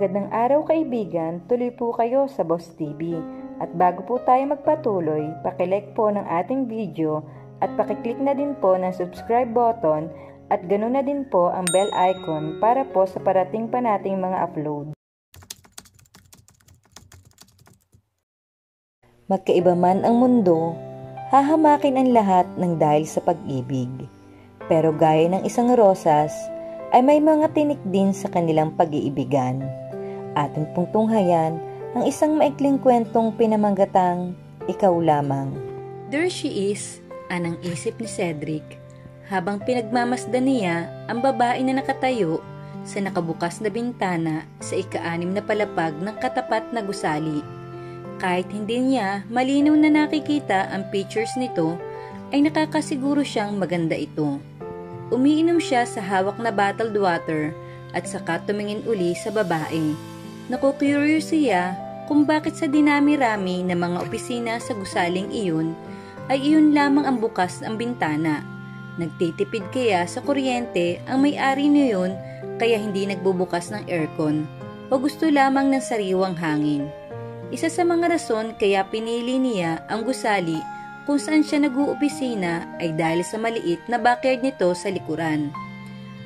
Magandang araw kaibigan, tuloy po kayo sa Boss TV. At bago po tayo magpatuloy, pakilike po ng ating video at pakiclick na din po ng subscribe button at ganoon na din po ang bell icon para po sa parating pa nating mga upload. Magkaiba man ang mundo, hahamakin ang lahat ng dahil sa pag-ibig. Pero gaya ng isang rosas, ay may mga tinik din sa kanilang pag-iibigan. Atin pong tunghayan ang isang maikling kwentong pinamanggatang Ikaw Lamang. There she is, anang isip ni Cedric, habang pinagmamasdan niya ang babae na nakatayo sa nakabukas na bintana sa ika-6 na palapag ng katapat na gusali. Kahit hindi niya malinaw na nakikita ang pictures nito, ay nakakasiguro siyang maganda ito. Umiinom siya sa hawak na bottled water at saka tumingin uli sa babae. Naku-curious siya kung bakit sa dinami-rami ng mga opisina sa gusaling iyon ay iyon lamang ang bukas ang bintana. Nagtitipid kaya sa kuryente ang may-ari niyon kaya hindi nagbubukas ng aircon o gusto lamang ng sariwang hangin. Isa sa mga rason kaya pinili niya ang gusali kung saan siya nag-uopisina ay dahil sa maliit na backyard nito sa likuran.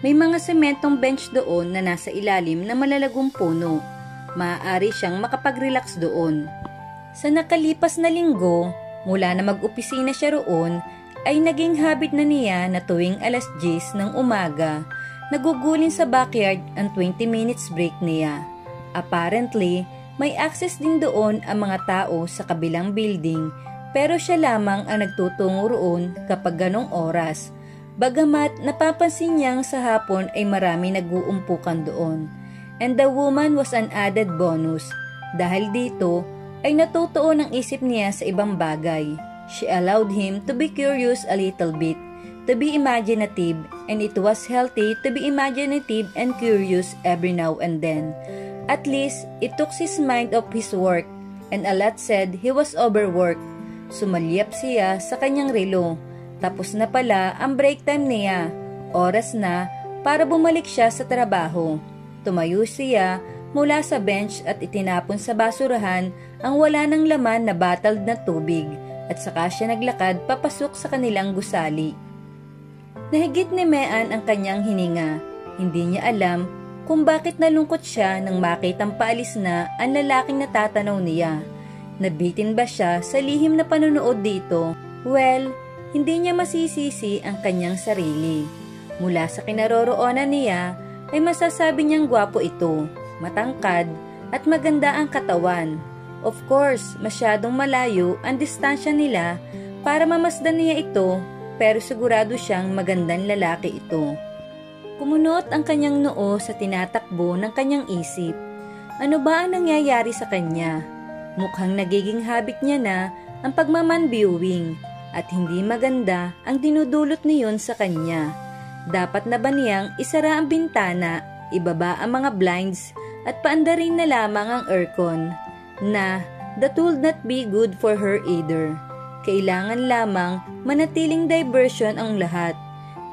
May mga sementong bench doon na nasa ilalim ng malalagong puno. Maaari siyang makapag-relax doon. Sa nakalipas na linggo, mula na mag-opisina siya roon, ay naging habit na niya na tuwing alas 10 ng umaga, nagugulin sa backyard ang 20 minutes break niya. Apparently, may access din doon ang mga tao sa kabilang building, pero siya lamang ang nagtutungo roon kapag ganong oras. Bagamat napapansin niyang sa hapon ay marami nag-uumpukan doon. And the woman was an added bonus. Dahil dito ay natutuon ang isip niya sa ibang bagay. She allowed him to be curious a little bit, to be imaginative, and it was healthy to be imaginative and curious every now and then. At least, it took his mind off his work, and a lot said he was overworked. Sumalyap siya sa kanyang relo. Tapos na pala ang break time niya. Oras na para bumalik siya sa trabaho. Tumayo siya mula sa bench at itinapon sa basurahan ang wala ng laman na bottled na tubig at saka siya naglakad papasok sa kanilang gusali. Nahigit ni Mean ang kanyang hininga. Hindi niya alam kung bakit nalungkot siya nang makitang paalis na ang lalaking natatanaw niya. Nabitin ba siya sa lihim na panonood dito? Well, hindi niya masisisi ang kanyang sarili. Mula sa kinaroroonan niya, ay masasabi niyang gwapo ito, matangkad, at maganda ang katawan. Of course, masyadong malayo ang distansya nila para mamasdan niya ito, pero sigurado siyang magandang lalaki ito. Kumunot ang kanyang noo sa tinatakbo ng kanyang isip. Ano ba ang nangyayari sa kanya? Mukhang nagiging habit niya na ang pagmaman-viewing at hindi maganda ang dinudulot niyon sa kanya. Dapat na ba niyang isara ang bintana, ibaba ang mga blinds at paandarin na lamang ang aircon? That would not be good for her either. Kailangan lamang manatiling diversion ang lahat.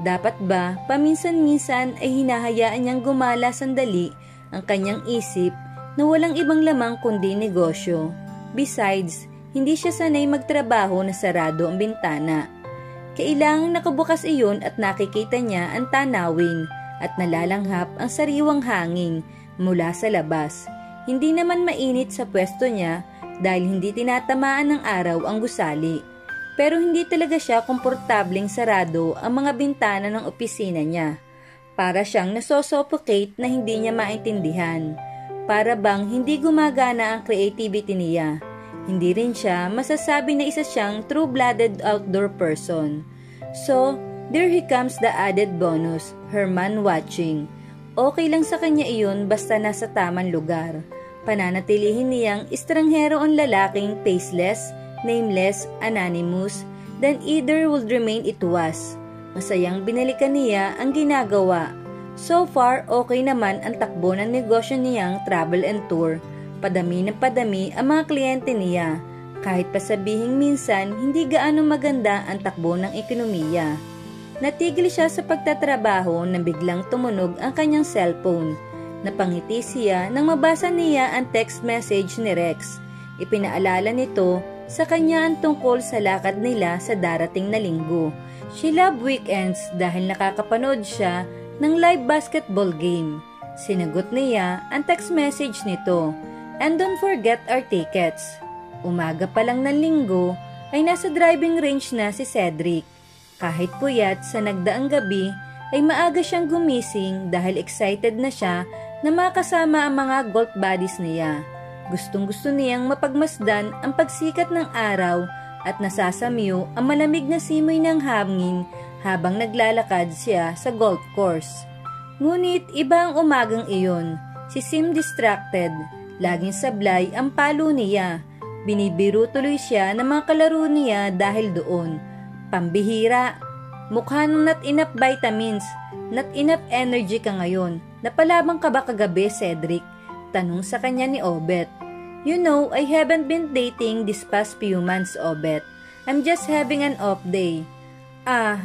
Dapat ba paminsan-minsan ay hinahayaan niyang gumala sandali ang kanyang isip na walang ibang lamang kundi negosyo. Besides, hindi siya sanay magtrabaho na sarado ang bintana. Kailangang nakabukas iyon at nakikita niya ang tanawin at nalalanghap ang sariwang hangin mula sa labas. Hindi naman mainit sa pwesto niya dahil hindi tinatamaan ng araw ang gusali. Pero hindi talaga siya komportableng sarado ang mga bintana ng opisina niya. Para siyang nasosuffocate na hindi niya maintindihan. Para bang hindi gumagana ang creativity niya. Hindi rin siya masasabi na isa siyang true-blooded outdoor person. So, there he comes the added bonus, her man watching. Okay lang sa kanya iyon basta nasa tamang lugar. Pananatilihin niyang estranghero ang lalaking faceless, nameless, anonymous, then either would remain it was. Masayang binalikan niya ang ginagawa. So far, okay naman ang takbo ng negosyo niyang travel and tour. Padami ng padami ang mga kliyente niya. Kahit pa sabihing minsan, hindi gaano maganda ang takbo ng ekonomiya. Natigil siya sa pagtatrabaho nang biglang tumunog ang kanyang cellphone. Napangiti siya nang mabasa niya ang text message ni Rex. Ipinaalala nito sa kanya ang tungkol sa lakad nila sa darating na linggo. She loved weekends dahil nakakapanood siya ng live basketball game. Sinagot niya ang text message nito, "And don't forget our tickets." Umaga pa lang ng linggo ay nasa driving range na si Cedric. Kahit puyat sa nagdaang gabi ay maaga siyang gumising dahil excited na siya na makasama ang mga golf buddies niya. Gustong-gusto niyang mapagmasdan ang pagsikat ng araw at nasasamyo ang malamig na simoy ng hangin habang naglalakad siya sa golf course. Ngunit iba ang umagang iyon. Si Sim distracted. Laging sablay ang palo niya. Binibiro tuloy siya ng mga kalaro niya dahil doon. Pambihira. Mukha ng not enough vitamins, not enough energy ka ngayon. Napalabang ka ba kagabi, Cedric? Tanong sa kanya ni Obet. "You know, I haven't been dating this past few months, Obet. I'm just having an off day."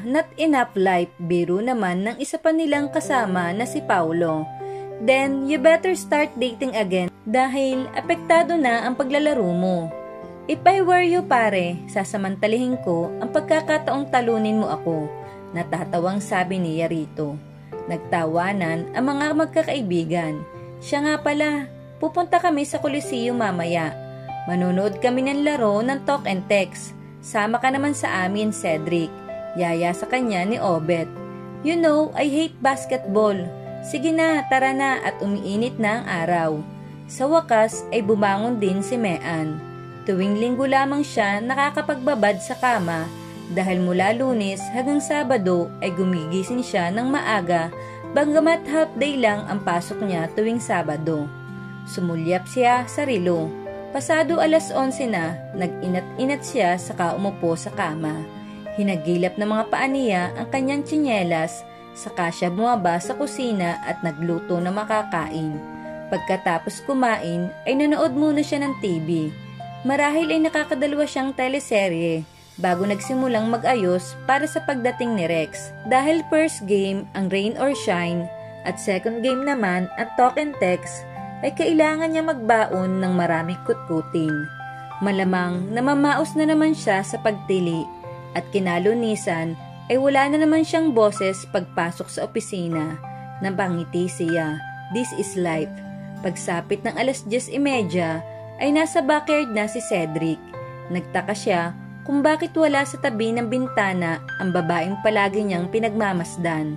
Not enough life, biro naman ng isa pa nilang kasama na si Paulo. "Then, you better start dating again dahil apektado na ang paglalaro mo." "If I were you, pare, sasamantalihin ko ang pagkakataong talunin mo ako," natatawang sabi niya rito. Nagtawanan ang mga magkakaibigan. "Siya nga pala, pupunta kami sa Coliseum mamaya. Manonood kami ng laro ng talk and text. Sama ka naman sa amin, Cedric." Yaya sa kanya ni Obet. "You know, I hate basketball. Sige na, tara na at umiinit na ang araw." Sa wakas ay bumangon din si Mean. Tuwing linggo lamang siya nakakapagbabad sa kama dahil mula Lunes hanggang Sabado ay gumigising siya ng maaga bagamat half day lang ang pasok niya tuwing Sabado. Sumulyap siya sa relo. Pasado 11:00 na, nag-inat-inat siya saka umupo sa kama. Hinagilap ng mga paa niya ang kanyang tsinelas, saka siya bumaba sa kusina at nagluto ng makakain. Pagkatapos kumain ay nanood muna siya ng TV. Marahil ay nakakadalawa siyang teleserye bago nagsimulang mag-ayos para sa pagdating ni Rex. Dahil first game ang Rain or Shine at second game naman ang Talk and Text ay kailangan niya magbaon ng maraming kutkutin. Malamang namamaos na naman siya sa pagtili at kinalunisan ay wala na naman siyang boses pagpasok sa opisina. Napangiti siya. This is life. Pagsapit ng 10:30 ay nasa backyard na si Cedric. Nagtaka siya kung bakit wala sa tabi ng bintana ang babaeng palagi niyang pinagmamasdan.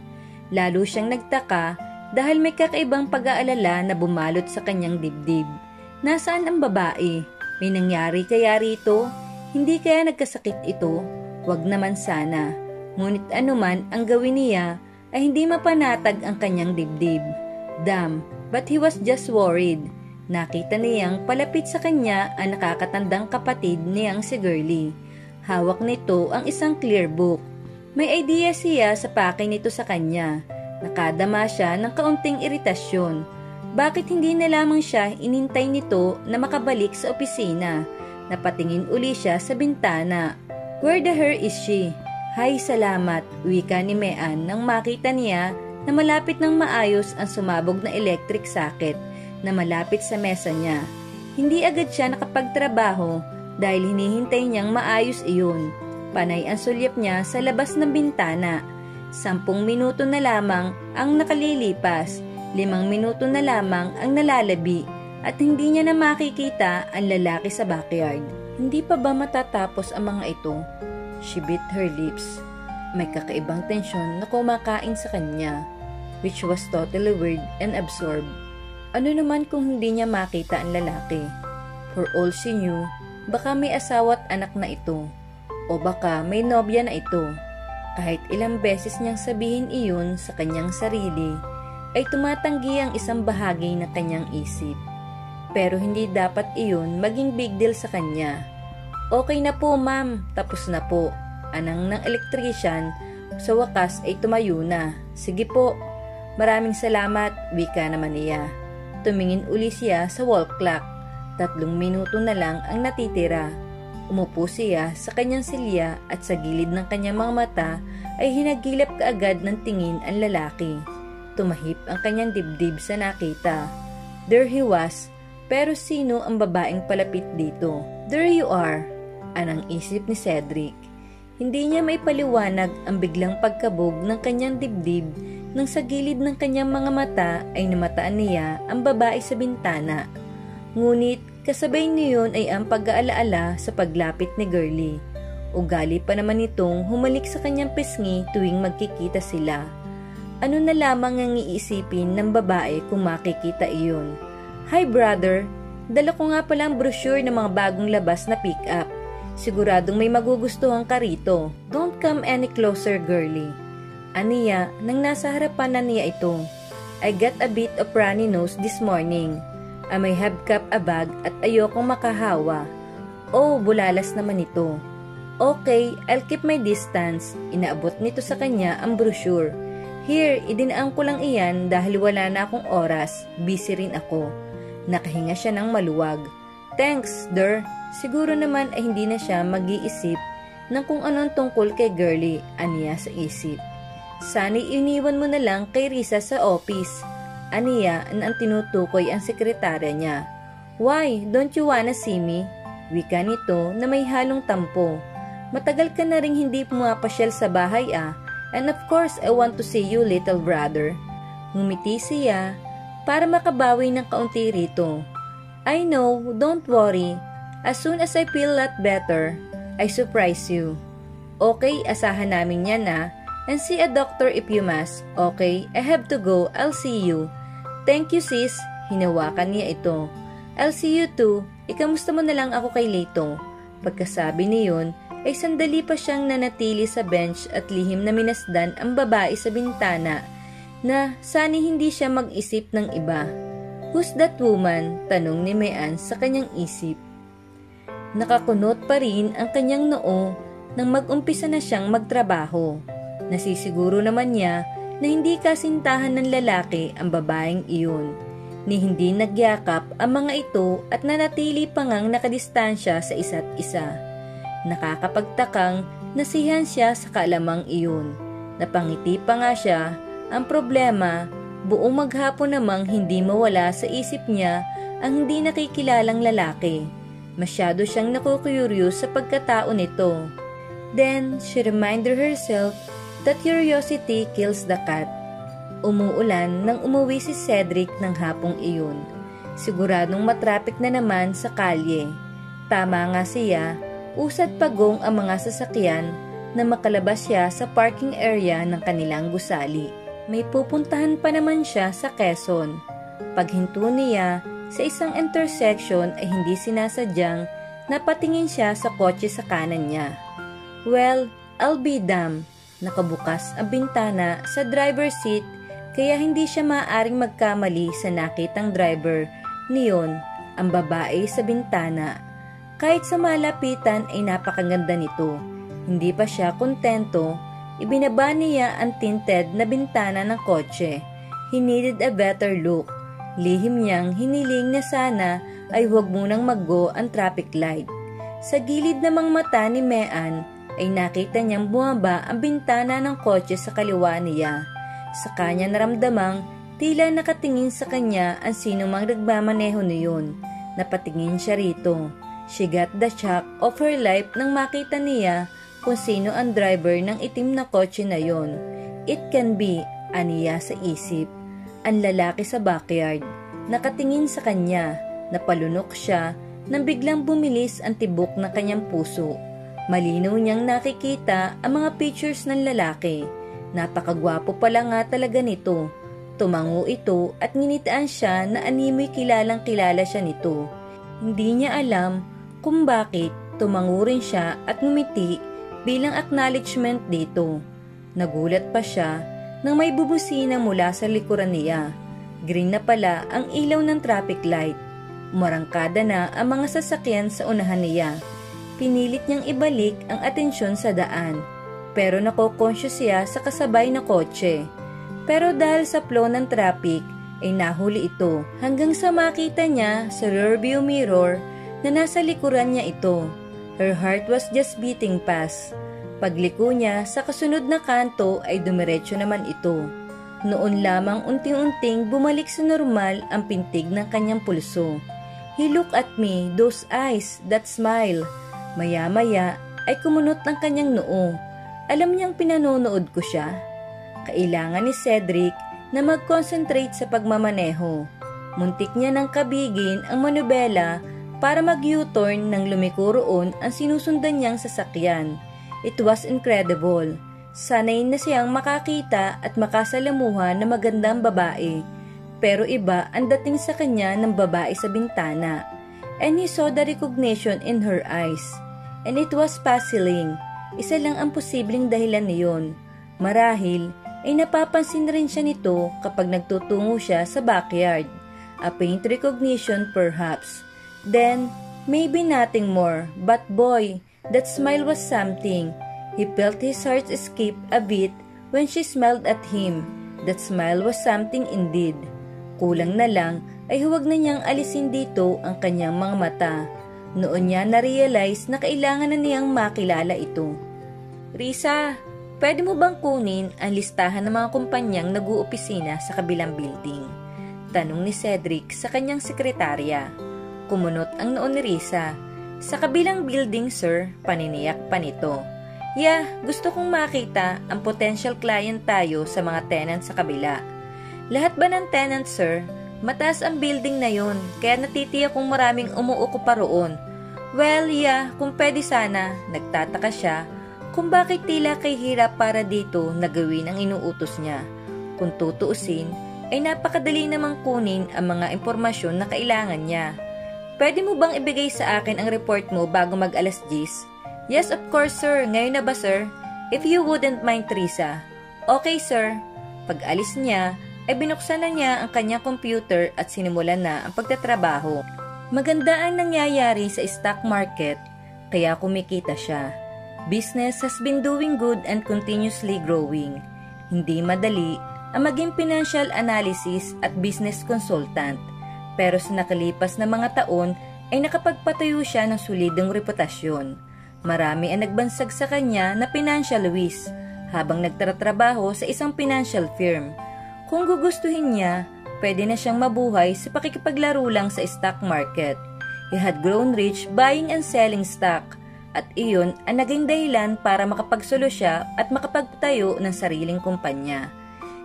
Lalo siyang nagtaka dahil may kakaibang pag-aalala na bumalot sa kanyang dibdib. Nasaan ang babae? May nangyari kaya rito? Hindi kaya nagkasakit ito? Wag naman sana. Ngunit anuman ang gawin niya ay hindi mapanatag ang kanyang dibdib. Damn, but he was just worried. Nakita niyang palapit sa kanya ang nakakatandang kapatid niyang si Girlie. Hawak nito ang isang clear book. May idea siya sa pake nito sa kanya. Nakadama siya ng kaunting iritasyon. Bakit hindi na lamang siya inintay nito na makabalik sa opisina? Napatingin uli siya sa bintana. Where the hell is she? Hay, salamat, wika ni Mean nang makita niya na malapit ng maayos ang sumabog na electric socket na malapit sa mesa niya. Hindi agad siya nakapagtrabaho dahil hinihintay niyang maayos iyon. Panay ang sulyap niya sa labas ng bintana. 10 minuto na lamang ang nakalilipas, 5 minuto na lamang ang nalalabi at hindi niya na makikita ang lalaki sa backyard. Hindi pa ba matatapos ang mga ito? She bit her lips. May kakaibang tensyon na kumakain sa kanya, which was totally weird and absorbed. Ano naman kung hindi niya makita ang lalaki? For all she knew, baka may asawa at anak na ito. O baka may nobya na ito. Kahit ilang beses niyang sabihin iyon sa kanyang sarili, ay tumatanggi ang isang bahagi ng kanyang isip. Pero hindi dapat iyon maging big deal sa kanya. Okay na po, ma'am. Tapos na po. Anang ng electrician, sa wakas ay tumayo na. Sige po. Maraming salamat, wika naman niya. Tumingin uli siya sa wall clock. 3 minuto na lang ang natitira. Umupo siya sa kanyang silya at sa gilid ng kanyang mga mata ay hinagilap kaagad ng tingin ang lalaki. Tumahip ang kanyang dibdib sa nakita. There he was, pero sino ang babaeng palapit dito? There you are, anang isip ni Cedric. Hindi niya may paliwanag ang biglang pagkabog ng kanyang dibdib nang sa gilid ng kanyang mga mata ay namataan niya ang babae sa bintana. Ngunit kasabay niyon ay ang pag-aalaala sa paglapit ni Girlie. Ugali pa naman itong humalik sa kanyang pisngi tuwing magkikita sila. Ano na lamang ang iisipin ng babae kung makikita iyon? Hi brother, dala ko nga pala ang brochure ng mga bagong labas na pick-up. Siguradong may magugustuhan ka rito. Don't come any closer, Girlie. Aniya nang nasa harapan na niya ito. I got a bit of runny nose this morning. I may have kept a bag at ayokong makahawa. Oh, bulalas naman ito. Okay, I'll keep my distance. Inaabot nito sa kanya ang brochure. Here, idinaan ko lang iyan dahil wala na akong oras. Busy rin ako. Nakahinga siya ng maluwag. Thanks, Der. Siguro naman ay hindi na siya mag-iisip ng kung anong tungkol kay Girlie, aniya sa isip. Sana'y iniwan mo na lang kay Risa sa office. Aniya na ang tinutukoy ang sekretarya niya. Why, don't you wanna see me? Wika nito na may halong tampo. Matagal ka na ring hindi pumapasyal sa bahay and of course I want to see you little brother. Ngumiti siya para makabawi ng kaunti rito. I know, don't worry. As soon as I feel a lot better, I surprise you. Okay, asahan namin yan and see a doctor if you must. Okay, I have to go, I'll see you. Thank you sis, hinawakan niya ito. I'll see you too, ikamusta mo na lang ako kay Leto. Pagkasabi niyon, ay sandali pa siyang nanatili sa bench at lihim na minasdan ang babae sa bintana na sani hindi siya mag-isip ng iba. Who's that woman? Tanong ni Mean sa kanyang isip. Nakakunot pa rin ang kanyang noo nang mag-umpisa na siyang magtrabaho. Nasisiguro naman niya na hindi kasintahan ng lalaki ang babaeng iyon, ni hindi nagyakap ang mga ito at nanatili pa ngang nakadistansya sa isa't isa. Nakakapagtakang nasihan siya sa kaalamang iyon. Napangiti pa nga siya. Ang problema, buong maghapon namang hindi mawala sa isip niya ang hindi nakikilalang lalaki. Masyado siyang nakukuryus sa pagkatao nito. Then, she reminded herself that curiosity kills the cat. Umuulan nang umuwi si Cedric ng hapong iyon. Siguradong matrapik na naman sa kalye. Tama nga siya, usad pagong ang mga sasakyan na makalabas siya sa parking area ng kanilang gusali. May pupuntahan pa naman siya sa Quezon. Paghinto niya sa isang intersection ay hindi sinasadyang napatingin siya sa kotse sa kanan niya. Well, I'll be damned. Nakabukas ang bintana sa driver's seat kaya hindi siya maaaring magkamali sa nakitang driver niyon, ang babae sa bintana. Kahit sa malapitan ay napakaganda nito. Hindi pa siya kontento, ibinaba niya ang tinted na bintana ng kotse. He needed a better look. Lihim niyang hiniling na sana ay huwag munang mag-go ang traffic light. Sa gilid namang mata ni Mean ay nakita niyang bumaba ang bintana ng kotse sa kaliwa niya. Sa kanya naramdamang tila nakatingin sa kanya ang sinumang nagmamaneho niyon. Napatingin siya rito. She got the shock of her life nang makita niya kung sino ang driver ng itim na kotse na yon. It can be, aniya sa isip, ang lalaki sa backyard. Nakatingin sa kanya, napalunok siya nang biglang bumilis ang tibok ng kanyang puso. Malinaw niyang nakikita ang mga pictures ng lalaki. Napakagwapo pala nga talaga nito. Tumango ito at nginitaan siya na animoy kilalang kilala siya nito. Hindi niya alam kung bakit tumango rin siya at ngumiti bilang acknowledgement dito. Nagulat pa siya nang may bubusina mula sa likuran niya. Green na pala ang ilaw ng traffic light. Umarangkada na ang mga sasakyan sa unahan niya. Pinilit niyang ibalik ang atensyon sa daan. Pero nakokonscious siya sa kasabay na kotse. Pero dahil sa flow ng traffic ay nahuli ito hanggang sa makita niya sa rearview mirror na nasa likuran niya ito. Her heart was just beating fast. Pagliko niya sa kasunod na kanto ay dumiretso naman ito. Noon lamang unti-unting bumalik sa normal ang pintig ng kanyang pulso. He looked at me, those eyes, that smile. Maya-maya ay kumunot ang kanyang noo. Alam niyang pinanonood ko siya. Kailangan ni Cedric na mag-concentrate sa pagmamaneho. Muntik niya nang kabigin ang manubela para mag-U-turn nang lumiko roon ang sinusundan niyang sasakyan. It was incredible. Sanay na siyang makakita at makasalamuha ng magandang babae. Pero iba ang dating sa kanya ng babae sa bintana. And he saw the recognition in her eyes. And it was puzzling. Isa lang ang posibleng dahilan niyon. Marahil ay napapansin rin siya nito kapag nagtutungo siya sa backyard. A faint recognition perhaps. Then, maybe nothing more. But boy, that smile was something. He felt his heart escape a bit when she smiled at him. That smile was something indeed. Kulang na lang ay huwag na niyang alisin dito ang kanyang mga mata. Noon niya na-realize na kailangan na niyang makilala ito. Risa, pwede mo bang kunin ang listahan ng mga kumpanyang nag-uopisina sa kabilang building? Tanong ni Cedric sa kanyang sekretarya. Kumunot ang noo ni Risa. Sa kabilang building, sir, paniniyak pa nito. Yeah, gusto kong makita ang potential client tayo sa mga tenant sa kabila. Lahat ba ng tenant, sir? Mataas ang building na yun, kaya natitiyak kung maraming umuukupa roon. Well, yeah, kung pwede sana, nagtataka siya kung bakit tila kay hirap para dito na gawin ang inuutos niya. Kung tutuusin, ay napakadali namang kunin ang mga impormasyon na kailangan niya. Pwede mo bang ibigay sa akin ang report mo bago mag-alas 10? Yes, of course, sir. Ngayon na ba, sir? If you wouldn't mind, Teresa. Okay, sir. Pag-alis niya, ay binuksan na niya ang kanyang computer at sinimulan na ang pagtatrabaho. Maganda ang nangyayari sa stock market, kaya kumikita siya. Business has been doing good and continuously growing. Hindi madali ang maging financial analysis at business consultant, pero sa nakalipas na mga taon ay nakapagpatayo siya ng solidong reputasyon. Marami ang nagbansag sa kanya na financial whiz habang nagtatrabaho sa isang financial firm. Kung gugustuhin niya, pwede na siyang mabuhay sa pakikipaglaro lang sa stock market. He had grown rich buying and selling stock at iyon ang naging dahilan para makapagsolo siya at makapagtayo ng sariling kumpanya.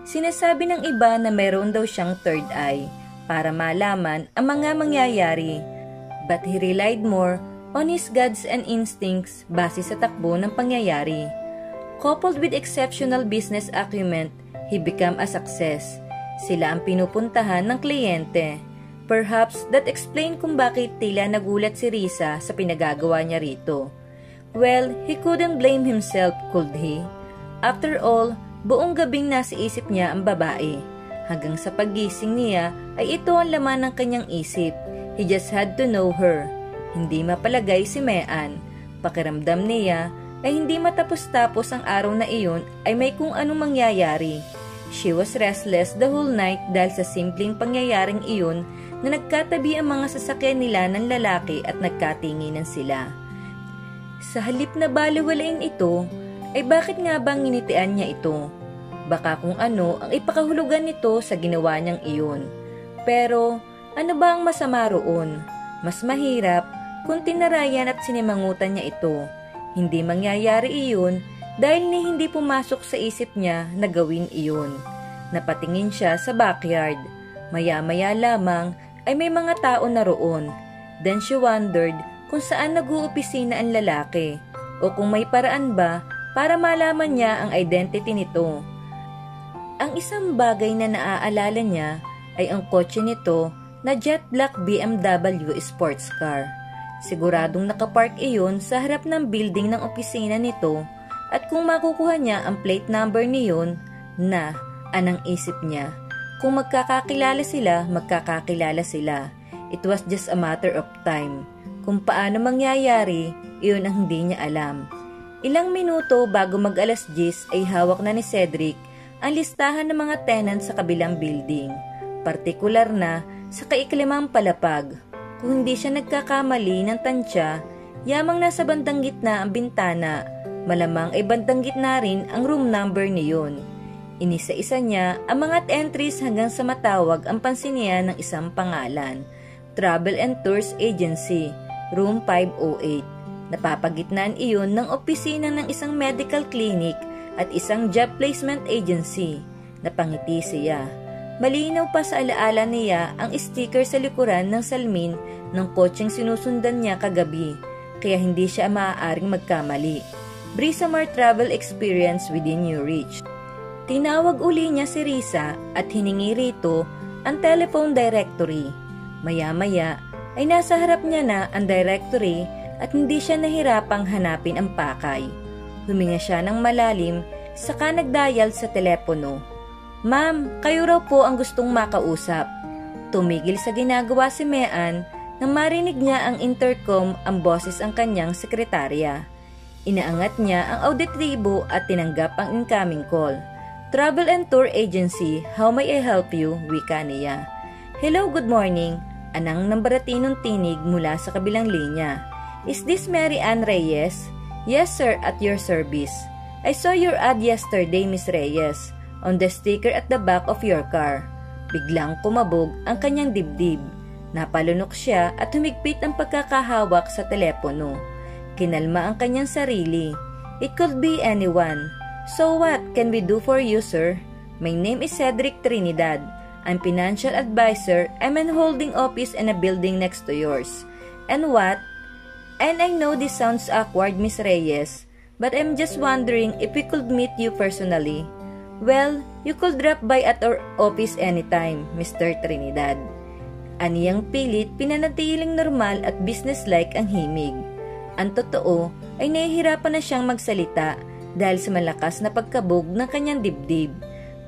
Sinasabi ng iba na meron daw siyang third eye para malaman ang mga mangyayari, but he relied more on his guts and instincts base sa takbo ng pangyayari. Coupled with exceptional business acumen, he became a success. Sila ang pinupuntahan ng kliyente. Perhaps that explain kung bakit tila nagulat si Risa sa pinagagawa niya rito. Well, he couldn't blame himself, could he? After all, buong gabing nasa isip niya ang babae. Hanggang sa paggising niya ay ito ang laman ng kanyang isip. He just had to know her. Hindi mapalagay si Mean. Pakiramdam niya ay hindi matapos-tapos ang araw na iyon ay may kung anong mangyayari. She was restless the whole night dahil sa simpleng pangyayaring iyon na nagkatabi ang mga sasakyan nila ng lalaki at nagkatinginan sila. Sa halip na baliwalain ito, ay bakit nga bang nginitian niya ito? Baka kung ano ang ipakahulugan nito sa ginawa niyang iyon. Pero ano ba ang masama roon? Mas mahirap kung tinarayan at sinimangutan niya ito. Hindi mangyayari iyon dahil hindi pumasok sa isip niya na gawin iyon. Napatingin siya sa backyard. Maya-maya lamang ay may mga tao na roon. Then she wondered kung saan nag-uopisina ang lalaki o kung may paraan ba para malaman niya ang identity nito. Ang isang bagay na naaalala niya ay ang kotse nito na jet black BMW sports car. Siguradong nakapark iyon sa harap ng building ng opisina nito at kung makukuha niya ang plate number niyon na anang isip niya. Kung magkakakilala sila, magkakakilala sila. It was just a matter of time. Kung paano mangyayari, iyon ang hindi niya alam. Ilang minuto bago mag-alas 10 ay hawak na ni Cedric ang listahan ng mga tenant sa kabilang building. Partikular na sa kaiklimang palapag. Kung hindi siya nagkakamali ng tansya, yamang nasa bandang gitna ang bintana, malamang ay bandang gitna rin ang room number niyon. Inisa-isa niya ang mga entries hanggang sa matawag ang pansin niya ng isang pangalan, Travel and Tours Agency, Room 508. Napapagitnaan iyon ng opisina ng isang medical clinic at isang job placement agency. Napangiti siya. Malinaw pa sa alaala niya ang sticker sa likuran ng salmin ng kotseng sinusundan niya kagabi, kaya hindi siya maaaring magkamali. Brisamar Travel Experience within your reach. Tinawag uli niya si Risa at hiningi rito ang telephone directory. Maya-maya ay nasa harap niya na ang directory at hindi siya nahirapang hanapin ang pakay. Huminga siya ng malalim, saka nagdial sa telepono. "Ma'am, kayo raw po ang gustong makausap." Tumigil sa ginagawa si Mean nang marinig niya ang intercom ang boses ang kanyang sekretarya. Inaangat niya ang auditibo at tinanggap ang incoming call. "Travel and Tour Agency, how may I help you?" wika niya. "Hello, good morning." Anang ng baratinong tinig mula sa kabilang linya. "Is this Mary Ann Reyes?" "Yes sir, at your service." "I saw your ad yesterday, Miss Reyes, on the sticker at the back of your car." Biglang kumabog ang kanyang dibdib. Napalunok siya at humigpit ang pagkakahawak sa telepono. Kinalma ang kanyang sarili. "It could be anyone. So what can we do for you, sir?" "My name is Cedric Trinidad. I'm financial advisor. I'm in holding office in a building next to yours." "And what?" "And I know this sounds awkward, Miss Reyes, but I'm just wondering if we could meet you personally." "Well, you could drop by at our office anytime, Mr. Trinidad." Aniyang pilit, pinanatiling normal at businesslike ang himig. Ang totoo ay nahihirapan na siyang magsalita dahil sa malakas na pagkabog ng kanyang dibdib.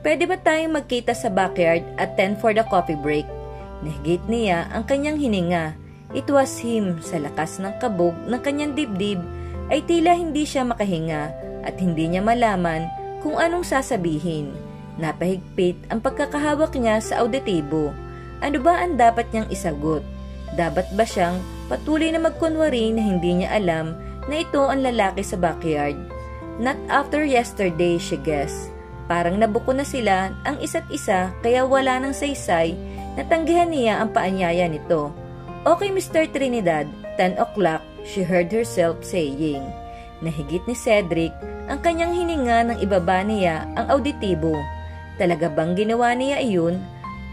"Pwede ba tayong magkita sa backyard at 10 for the coffee break?" Nahigit niya ang kanyang hininga. It was him. Sa lakas ng kabog ng kanyang dibdib ay tila hindi siya makahinga at hindi niya malaman kung anong sasabihin. Napahigpit ang pagkakahawak niya sa auditibo. Ano ba ang dapat niyang isagot? Dapat ba siyang patuloy na magkunwari na hindi niya alam na ito ang lalaki sa backyard? Not after yesterday, she guessed. Parang nabuko na sila ang isa't isa kaya wala nang saysay na tanggihan niya ang paanyaya nito. "Okay, Mr. Trinidad, 10 o'clock, she heard herself saying. Nahigit ni Cedric ang kanyang hininga nang ibaba niya ang auditibo. Talaga bang ginawa niya iyon?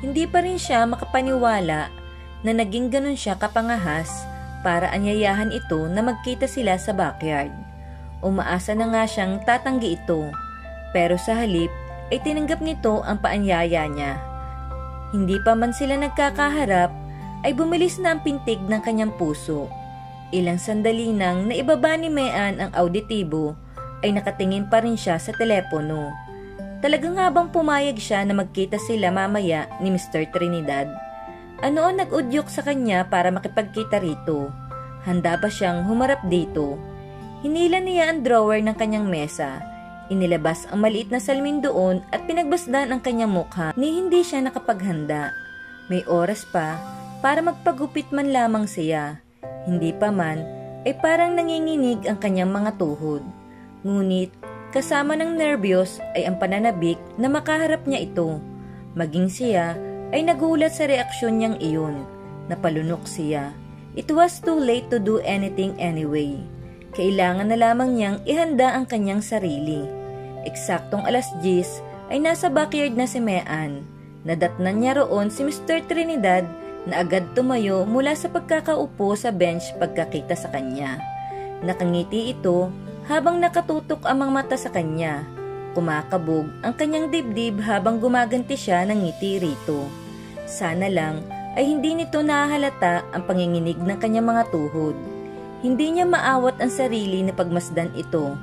Hindi pa rin siya makapaniwala na naging ganun siya kapangahas para anyayahan ito na magkita sila sa backyard. Umaasa na nga siyang tatanggi ito, pero sa halip ay tinanggap nito ang paanyaya niya. Hindi pa man sila nagkakaharap ay bumilis na ang pintig ng kanyang puso. Ilang sandali nang naibaba ni Mean ang auditibo ay nakatingin pa rin siya sa telepono. Talaga nga bang pumayag siya na magkita sila mamaya ni Mr. Trinidad? Ano ang nag-udyok sa kanya para makipagkita rito? Handa ba siyang humarap dito? Hinila niya ang drawer ng kanyang mesa. Inilabas ang maliit na salamin doon at pinagbasdan ang kanyang mukha ni hindi siya nakapaghanda. May oras pa para magpagupit man lamang siya. Hindi pa man ay parang nanginginig ang kanyang mga tuhod. Ngunit kasama ng nerbiyos ay ang pananabik na makaharap niya ito. Maging siya ay nagulat sa reaksyon niyang iyon. Napalunok siya. It was too late to do anything anyway. Kailangan na lamang niyang ihanda ang kanyang sarili. Eksaktong 10:00 ay nasa backyard na si Mean. Nadatnan niya roon si Mr. Trinidad na agad tumayo mula sa pagkakaupo sa bench pagkakita sa kanya. Nakangiti ito habang nakatutok ang mga mata sa kanya. Kumakabog ang kanyang dibdib habang gumaganti siya ng ngiti rito. Sana lang ay hindi nito nahahalata ang panginginig ng kanyang mga tuhod. Hindi niya maawat ang sarili na pagmasdan ito.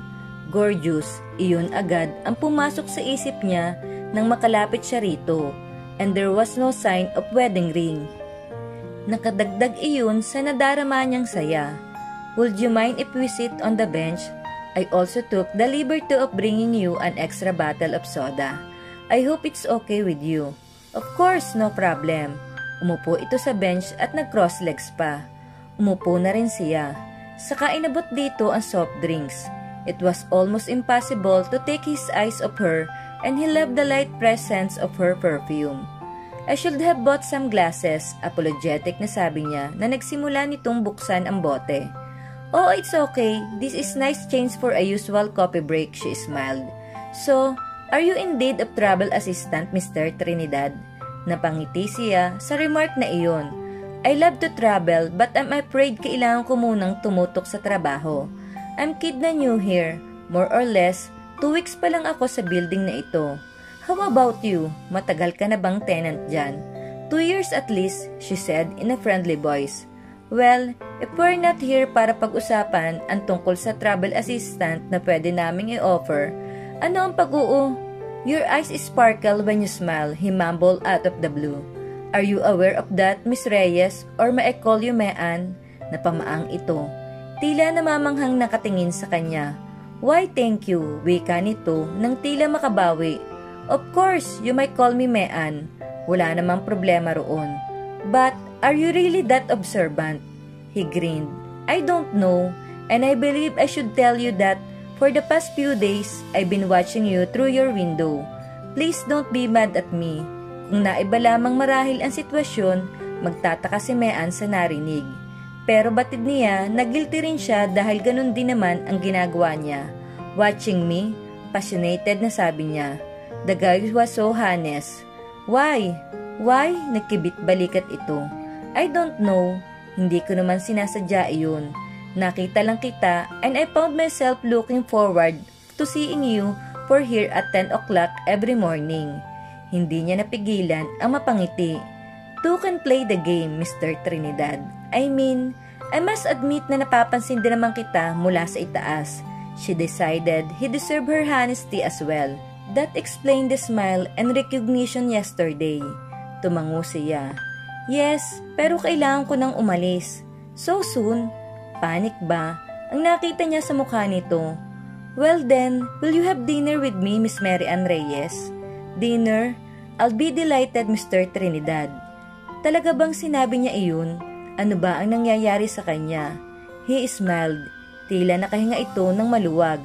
Gorgeous, iyon agad ang pumasok sa isip niya nang makalapit siya rito, and there was no sign of wedding ring. Nakadagdag iyon sa nadarama niyang saya. "Would you mind if we sit on the bench? I also took the liberty of bringing you an extra bottle of soda. I hope it's okay with you." "Of course, no problem." Umupo ito sa bench at nag-cross legs pa. Umupo na rin siya. Saka inabot dito ang soft drinks. It was almost impossible to take his eyes off her and he loved the light presence of her perfume. I should have bought some glasses, apologetic na sabi niya na nagsimula nitong buksan ang bote. Oh, it's okay. This is nice change for a usual coffee break, she smiled. So, are you indeed a travel assistant, Mr. Trinidad? Napangiti siya sa remark na iyon. I love to travel but I'm afraid kailangan ko munang tumutok sa trabaho. I'm kid na new here. More or less, 2 weeks pa lang ako sa building na ito. How about you? Matagal ka na bang tenant dyan? 2 years at least, she said in a friendly voice. Well, if we're not here para pag-usapan ang tungkol sa travel assistant na pwede naming i-offer, ano ang pag-uu? Your eyes sparkle when you smile, he mumbled out of the blue. Are you aware of that, Miss Reyes, or may I call you Mean? Napamaang ito. Tila namamanghang nakatingin sa kanya. Why thank you, wika nito nang tila makabawi. Of course, you might call me Mean. Wala namang problema roon. But, are you really that observant? He grinned. I don't know, and I believe I should tell you that for the past few days, I've been watching you through your window. Please don't be mad at me. Kung naiba lamang marahil ang sitwasyon, magtataka si Mean sa narinig. Pero batid niya, nagilty rin siya dahil ganun din naman ang ginagawa niya. Watching me, passionated na sabi niya. The guy was so honest. Why? Why? Nagkibit balikat ito. I don't know. Hindi ko naman sinasadya iyon. Nakita lang kita and I found myself looking forward to seeing you for here at 10 o'clock every morning. Hindi niya napigilan ang mapangiti. Two can play the game, Mr. Trinidad. I mean, I must admit na napapansin din naman kita mula sa itaas. She decided he deserved her honesty as well. That explained the smile and recognition yesterday. Tumango siya. Yes, pero kailangan ko nang umalis. So soon? Panic ba? Ang nakita niya sa mukha nito. Well then, will you have dinner with me, Miss Mary Ann Reyes? Dinner? I'll be delighted, Mr. Trinidad. Talaga bang sinabi niya iyon? Ano ba ang nangyayari sa kanya? He smiled. Tila nakahinga ito ng maluwag.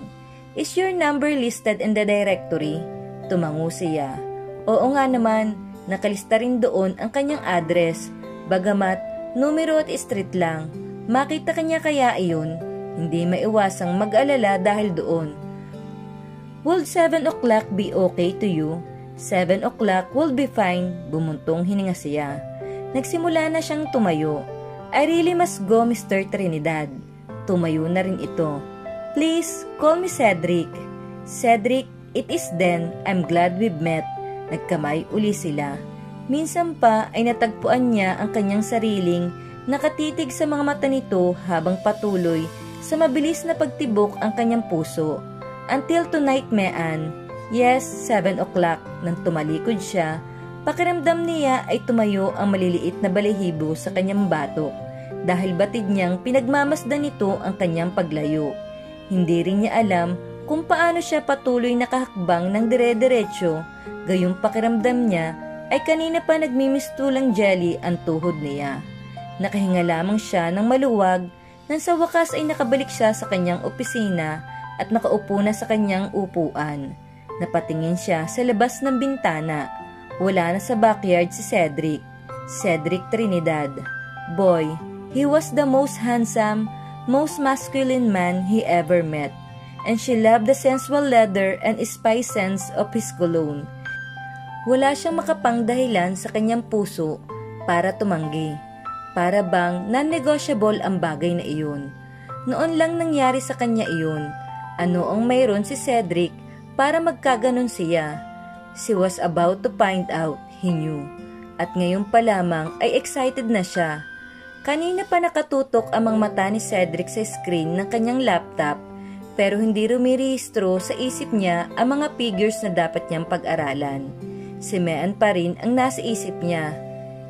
Is your number listed in the directory? Tumango siya. Oo nga naman, nakalista rin doon ang kanyang address. Bagamat, numero at street lang. Makita kanya kaya iyon, hindi maiwasang mag-alala dahil doon. Would 7 o'clock be okay to you? 7 o'clock will be fine, bumuntong hininga siya. Nagsimula na siyang tumayo. I really must go, Mr. Trinidad. Tumayo na rin ito. Please, call me Cedric. Cedric, it is then. I'm glad we've met. Nagkamay uli sila. Minsan pa ay natagpuan niya ang kanyang sariling nakatitig sa mga mata nito habang patuloy sa mabilis na pagtibok ang kanyang puso. Until tonight, Mean. Yes, 7 o'clock. Nang tumalikod siya, pakiramdam niya ay tumayo ang maliliit na balahibo sa kanyang batok dahil batid niyang pinagmamasdan nito ang kanyang paglayo. Hindi rin niya alam kung paano siya patuloy nakahakbang ng dire-diretso, gayong pakiramdam niya ay kanina pa nagmimistulang jelly ang tuhod niya. Nakahinga lamang siya ng maluwag nang sa wakas ay nakabalik siya sa kanyang opisina at nakaupo na sa kanyang upuan. Napatingin siya sa labas ng bintana. Wala na sa backyard si Cedric. Cedric Trinidad. Boy, he was the most handsome, most masculine man he ever met, and she loved the sensual leather and spice scents of his cologne. Wala siyang makapang dahilan sa kanyang puso para tumanggi. Para bang non-negotiable ang bagay na iyon. Noon lang nangyari sa kanya iyon. Ano ang mayroon si Cedric para magkaganon siya? She was about to find out, he knew. At ngayon pa lamang ay excited na siya. Kanina pa nakatutok ang mga mata ni Cedric sa screen ng kanyang laptop pero hindi rumirehistro sa isip niya ang mga figures na dapat niyang pag-aralan. Si Mean pa rin ang nasa isip niya.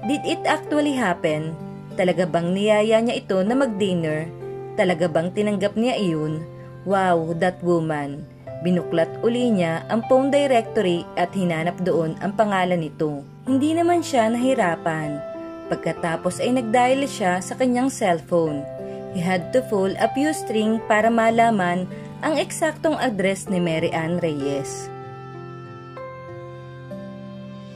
Did it actually happen? Talaga bang niyaya niya ito na mag-dinner? Talaga bang tinanggap niya iyon? Wow, that woman. Binuklat uli niya ang phone directory at hinanap doon ang pangalan nito. Hindi naman siya nahirapan. Pagkatapos ay nag-dial siya sa kanyang cellphone. He had to pull a few string para malaman ang eksaktong address ni Mary Ann Reyes.